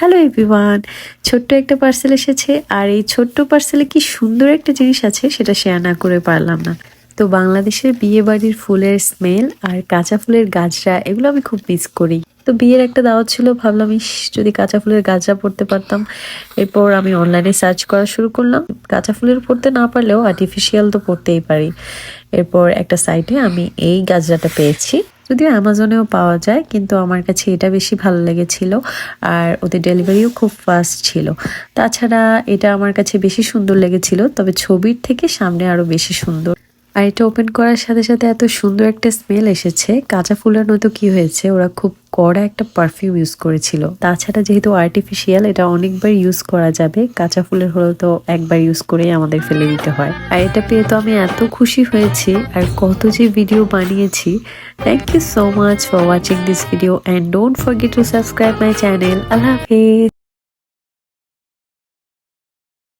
Hello everyone, ছোট্ট একটা parcel এসেছে। আর এই ছোট্ট পার্সেলে কি সুন্দর একটা জিনিস আছে সেটা শেয়ার না করে পারলাম না। তো বাংলাদেশের বিয়ে বাড়ির ফুলের স্মেল আর কাঁচা ফুলের গাছরা এগুলো আমি খুব মিস করি। তো বিয়ের একটা দাওয়াত ছিল, ভাবলাম ইস যদি কাঁচা ফুলের গাছরা পড়তে পারতাম। এরপর আমি অনলাইনে সার্চ করা শুরু করলাম। কাঁচা ফুলের পড়তে না পারলেও আর্টিফিশিয়াল তো পড়তেই পারি। এরপর একটা সাইটে আমি এই গাছরাটা পেয়েছি, যদিও অ্যামাজনেও পাওয়া যায়, কিন্তু আমার কাছে এটা বেশি ভালো লেগেছিল। আর ওদের ডেলিভারিও খুব ফাস্ট ছিল। তাছাড়া এটা আমার কাছে বেশি সুন্দর লেগেছিল, তবে ছবির থেকে সামনে আরো বেশি সুন্দর। আর এটা ওপেন করার সাথে সাথে এত সুন্দর একটা স্মেল এসেছে। কাঁচা ফুলের নয়তো কি হয়েছে, ওরা খুব কড়া একটা পারফিউম ইউজ করেছিল। তাছাড়া যেহেতু আর্টিফিশিয়াল, এটা অনেকবার ইউজ করা যাবে। কাঁচা ফুলের হলে তো একবার ইউজ করেই আমাদের ফেলে দিতে হয়। আর এটা পেয়ে তো আমি এত খুশি হয়েছি, আর কত যে ভিডিও বানিয়েছি। Thank you so much for watching this video and don't forget to subscribe my channel. আল্লাহ হাফেজ।